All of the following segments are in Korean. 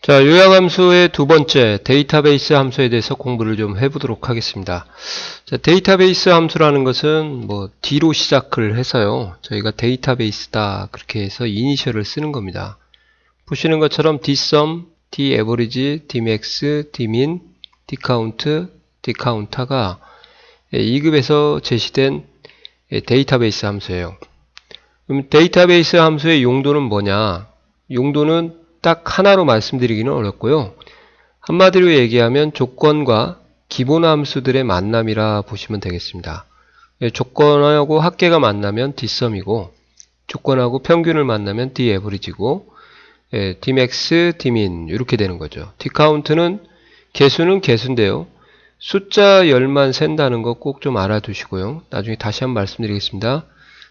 자, 요약함수의 두 번째 데이터베이스 함수에 대해서 공부를 좀 해보도록 하겠습니다. 자, 데이터베이스 함수라는 것은 D로 시작을 해서요. 저희가 데이터베이스다 그렇게 해서 이니셜을 쓰는 겁니다. 보시는 것처럼 dsum, daverage, dmax, dmin, dcount, dcounter가 2급에서 제시된 데이터베이스 함수예요. 그럼 데이터베이스 함수의 용도는 뭐냐? 용도는 딱 하나로 말씀드리기는 어렵고요. 한마디로 얘기하면 조건과 기본 함수들의 만남이라 보시면 되겠습니다. 조건하고 합계가 만나면 dsum이고 조건하고 평균을 만나면 daverage고 dmax, dmin 이렇게 되는 거죠. dcount는 개수는 개수인데요. 숫자 열만 센다는 거 꼭 좀 알아두시고요. 나중에 다시 한번 말씀드리겠습니다.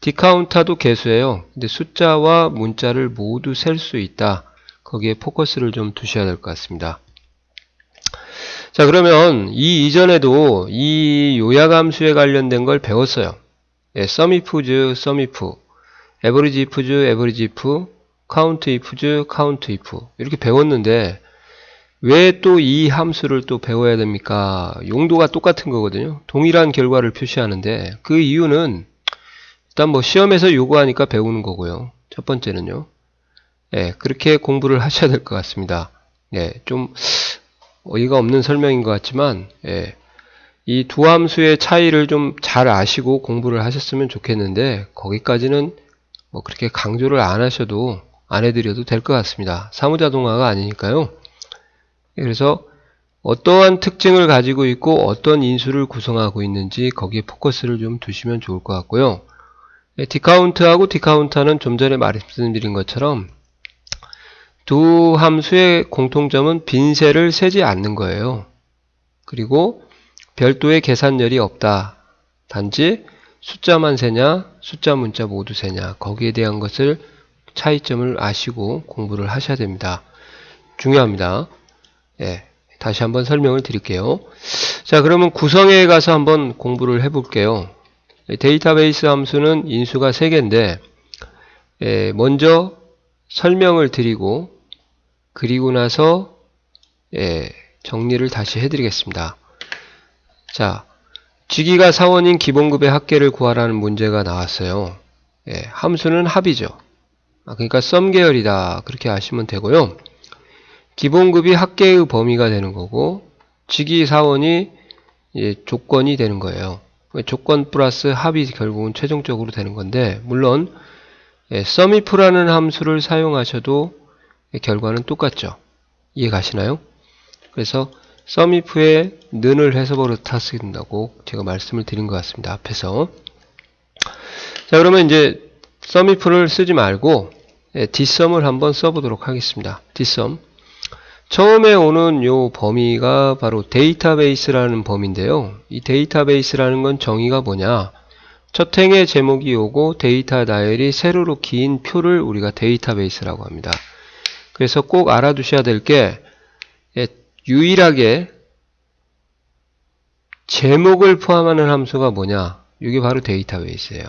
dcounter도 개수예요. 근데 숫자와 문자를 모두 셀 수 있다. 거기에 포커스를 좀 두셔야 될 것 같습니다. 자, 그러면 이 이전에도 이 요약함수에 관련된 걸 배웠어요. SUMIF, SUMIF, AVERAGE IF, AVERAGE IF, COUNT IF, COUNT IF 이렇게 배웠는데 왜 또 이 함수를 또 배워야 됩니까? 용도가 똑같은 거거든요. 동일한 결과를 표시하는데 그 이유는 일단 시험에서 요구하니까 배우는 거고요. 첫 번째는요. 그렇게 공부를 하셔야 될 것 같습니다. 좀 어이가 없는 설명인 것 같지만 이 두 함수의 차이를 좀 잘 아시고 공부를 하셨으면 좋겠는데 거기까지는 그렇게 강조를 안 하셔도 안 해드려도 될 것 같습니다. 사무자동화가 아니니까요. 그래서 어떠한 특징을 가지고 있고 어떤 인수를 구성하고 있는지 거기에 포커스를 좀 두시면 좋을 것 같고요. dcount하고 dcounter는 좀 전에 말씀드린 것처럼 두 함수의 공통점은 빈셀을 세지 않는 거예요. 그리고 별도의 계산열이 없다. 단지 숫자만 세냐, 숫자 문자 모두 세냐 거기에 대한 것을 차이점을 아시고 공부를 하셔야 됩니다. 중요합니다. 다시 한번 설명을 드릴게요. 자, 그러면 구성에 가서 한번 공부를 해볼게요. 데이터베이스 함수는 인수가 3개인데 먼저 설명을 드리고 그리고 나서 정리를 다시 해드리겠습니다. 자, 직위가 사원인 기본급의 합계를 구하라는 문제가 나왔어요. 함수는 합이죠. 그러니까 썸 계열이다 그렇게 아시면 되고요. 기본급이 합계의 범위가 되는 거고 직위 사원이 조건이 되는 거예요. 조건 플러스 합이 결국은 최종적으로 되는 건데 물론 SUMIF라는 함수를 사용하셔도 결과는 똑같죠. 이해 가시나요? 그래서 SUMIF에 는을 해서 버릇 쓰인다고 제가 말씀을 드린 것 같습니다. 앞에서. 자, 그러면 이제 SUMIF를 쓰지 말고 dsum을 한번 써보도록 하겠습니다. dsum. 처음에 오는 요 범위가 바로 데이터베이스라는 범위인데요. 이 데이터베이스라는 건 정의가 뭐냐? 첫 행의 제목이 오고 데이터 나열이 세로로 긴 표를 우리가 데이터베이스라고 합니다. 그래서 꼭 알아두셔야 될 게 유일하게 제목을 포함하는 함수가 뭐냐? 이게 바로 데이터베이스예요.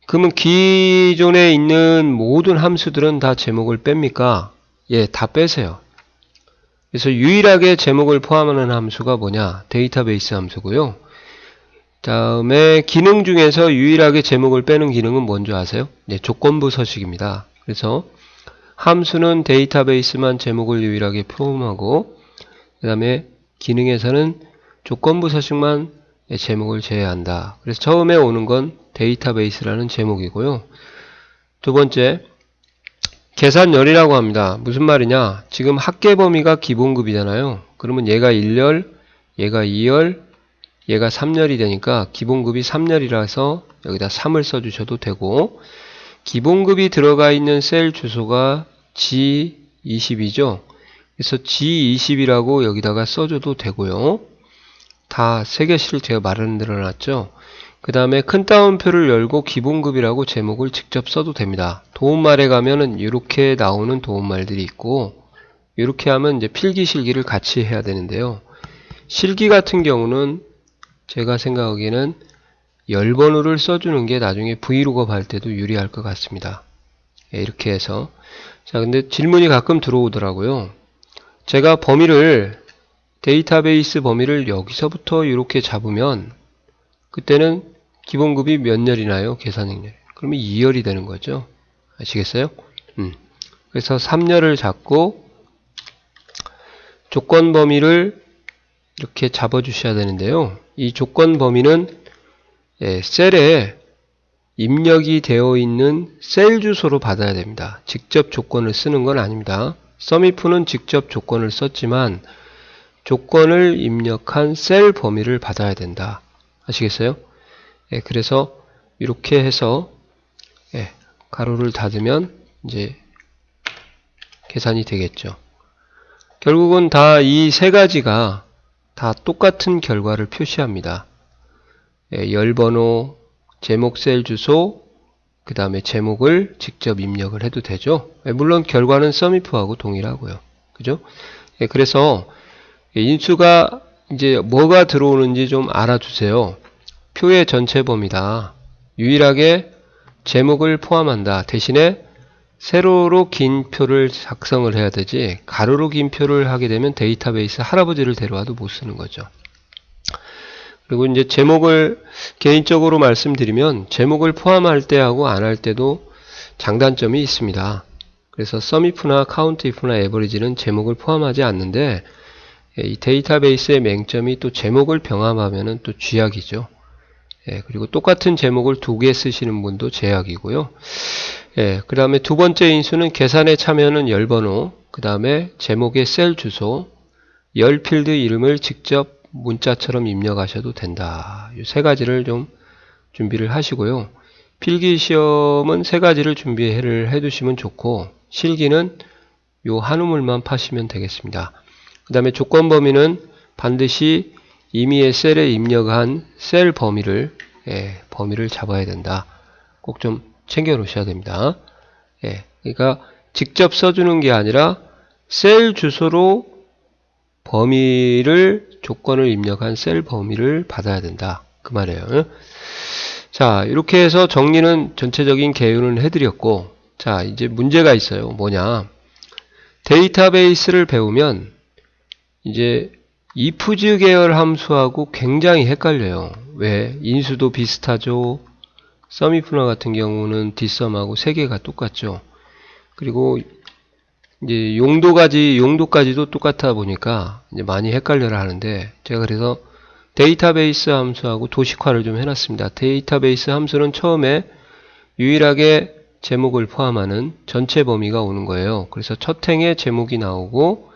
그러면 기존에 있는 모든 함수들은 다 제목을 뺍니까? 다 빼세요. 그래서 유일하게 제목을 포함하는 함수가 뭐냐? 데이터베이스 함수고요. 다음에 기능 중에서 유일하게 제목을 빼는 기능은 뭔지 아세요? 조건부 서식입니다. 그래서 함수는 데이터베이스만 제목을 유일하게 포함하고 그 다음에 기능에서는 조건부 서식만 제목을 제외한다. 그래서 처음에 오는 건 데이터베이스라는 제목이고요. 두 번째, 계산열이라고 합니다. 무슨 말이냐? 지금 합계 범위가 기본급이잖아요. 그러면 얘가 1열, 얘가 2열, 얘가 3열이 되니까 기본급이 3열이라서 여기다 3을 써주셔도 되고 기본급이 들어가 있는 셀 주소가 G20이죠. 그래서 G20이라고 여기다가 써줘도 되고요. 다 3개씩을 제가 만들어놨죠. 그 다음에 큰 따옴표를 열고 기본급이라고 제목을 직접 써도 됩니다. 도움말에 가면은 이렇게 나오는 도움말들이 있고 이렇게 하면 이제 필기 실기를 같이 해야 되는데요. 실기 같은 경우는 제가 생각하기에는 열번호를 써주는 게 나중에 브이로그 할 때도 유리할 것 같습니다. 이렇게 해서. 자, 근데 질문이 가끔 들어오더라고요. 제가 데이터베이스 범위를 여기서부터 이렇게 잡으면 그때는 기본급이 몇 열이나요? 계산행렬. 그러면 2열이 되는 거죠. 아시겠어요? 그래서 3열을 잡고 조건 범위를 이렇게 잡아 주셔야 되는데요. 이 조건 범위는 셀에 입력이 되어 있는 셀 주소로 받아야 됩니다. 직접 조건을 쓰는 건 아닙니다. SUMIF는 직접 조건을 썼지만 조건을 입력한 셀 범위를 받아야 된다. 아시겠어요? 그래서 이렇게 해서 가로를 닫으면 이제 계산이 되겠죠. 결국은 다 이 세 가지가 다 똑같은 결과를 표시합니다. 열번호, 제목 셀 주소, 그 다음에 제목을 직접 입력을 해도 되죠. 물론 결과는 SUMIF하고 동일하고요. 그죠? 그래서 인수가 이제 뭐가 들어오는지 좀 알아두세요. 표의 전체 범위다. 유일하게 제목을 포함한다. 대신에 세로로 긴 표를 작성을 해야 되지, 가로로 긴 표를 하게 되면 데이터베이스 할아버지를 데려와도 못 쓰는 거죠. 그리고 이제 제목을 개인적으로 말씀드리면 제목을 포함할 때하고 안 할 때도 장단점이 있습니다. 그래서 SUMIF나 COUNTIF나 AVERAGE는 제목을 포함하지 않는데 이 데이터베이스의 맹점이 또 제목을 병합하면은 또 쥐약이죠. 그리고 똑같은 제목을 2개 쓰시는 분도 제약이고요. 그 다음에 두 번째 인수는 계산에 참여하는 열번호, 그 다음에 제목의 셀 주소, 열 필드 이름을 직접 문자처럼 입력하셔도 된다. 이 세 가지를 좀 준비를 하시고요. 필기시험은 세 가지를 준비를 해두시면 좋고, 실기는 요 한 우물만 파시면 되겠습니다. 그 다음에 조건 범위는 반드시 임의의 셀에 입력한 셀 범위를 잡아야 된다. 꼭 좀 챙겨 놓으셔야 됩니다. 그러니까 직접 써주는 게 아니라 셀 주소로 조건을 입력한 셀 범위를 받아야 된다. 그 말이에요. 자, 이렇게 해서 정리는 전체적인 개요는 해드렸고, 자, 이제 문제가 있어요. 뭐냐. 데이터베이스를 배우면 이제 ifs 계열 함수하고 굉장히 헷갈려요. 왜? 인수도 비슷하죠. SUMIF나 같은 경우는 dsum하고 세 개가 똑같죠. 그리고 이제 용도까지도 똑같아 보니까 이제 많이 헷갈려라 하는데, 제가 그래서 데이터베이스 함수하고 도식화를 좀 해놨습니다. 데이터베이스 함수는 처음에 유일하게 제목을 포함하는 전체 범위가 오는 거예요. 그래서 첫 행에 제목이 나오고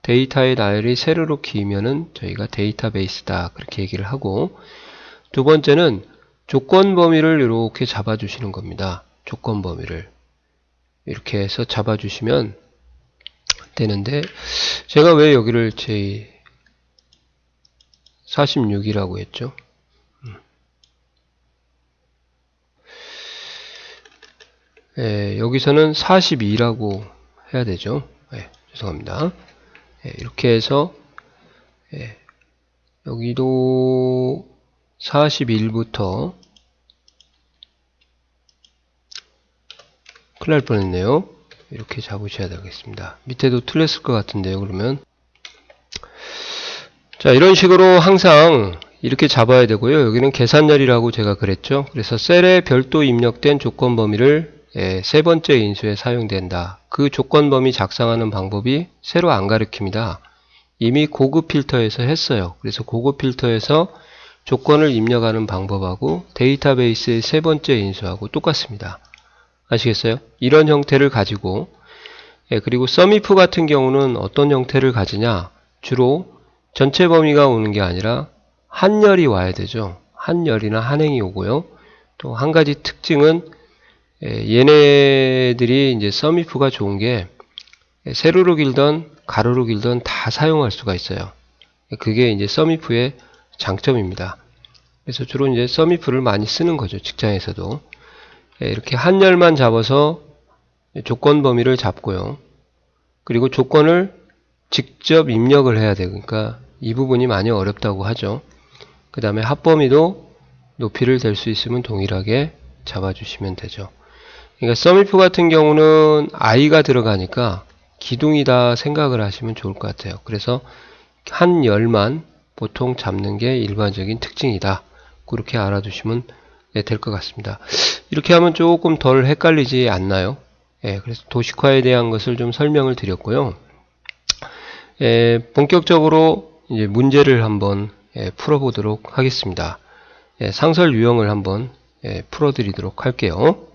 데이터의 나열이 세로로 기면은 저희가 데이터베이스다, 그렇게 얘기를 하고, 두 번째는 조건 범위를 이렇게 잡아주시는 겁니다. 조건 범위를 이렇게 해서 잡아주시면 되는데, 제가 왜 여기를 제46이라고 했죠? 여기서는 42라고 해야 되죠. 죄송합니다. 이렇게 해서 여기도 41부터 큰일 날 뻔했네요. 이렇게 잡으셔야 되겠습니다. 밑에도 틀렸을 것 같은데요. 그러면 자, 이런 식으로 항상 이렇게 잡아야 되고요. 여기는 계산열이라고 제가 그랬죠. 그래서 셀에 별도 입력된 조건 범위를 세 번째 인수에 사용된다. 그 조건 범위 작성하는 방법이 새로 안 가르칩니다. 이미 고급 필터에서 했어요. 그래서 고급 필터에서 조건을 입력하는 방법하고 데이터베이스의 세 번째 인수하고 똑같습니다. 아시겠어요? 이런 형태를 가지고, 그리고 SUMIF 같은 경우는 어떤 형태를 가지냐, 주로 전체 범위가 오는 게 아니라 한 열이 와야 되죠. 한 열이나 한 행이 오고요. 또 한 가지 특징은 얘네들이 이제 SUMIF가 좋은 게 세로로 길던 가로로 길던 다 사용할 수가 있어요. 그게 이제 SUMIF의 장점입니다. 그래서 주로 이제 SUMIF를 많이 쓰는 거죠. 직장에서도. 이렇게 한 열만 잡아서 조건 범위를 잡고요. 그리고 조건을 직접 입력을 해야 돼요. 그러니까 이 부분이 많이 어렵다고 하죠. 그 다음에 합범위도 높이를 댈 수 있으면 동일하게 잡아주시면 되죠. 그러니까 썸이프 같은 경우는 i가 들어가니까 기둥이다 생각을 하시면 좋을 것 같아요. 그래서 한 열만 보통 잡는 게 일반적인 특징이다. 그렇게 알아두시면 될 것 같습니다. 이렇게 하면 조금 덜 헷갈리지 않나요? 그래서 도식화에 대한 것을 좀 설명을 드렸고요. 본격적으로 이제 문제를 한번 풀어보도록 하겠습니다. 상설 유형을 한번 풀어드리도록 할게요.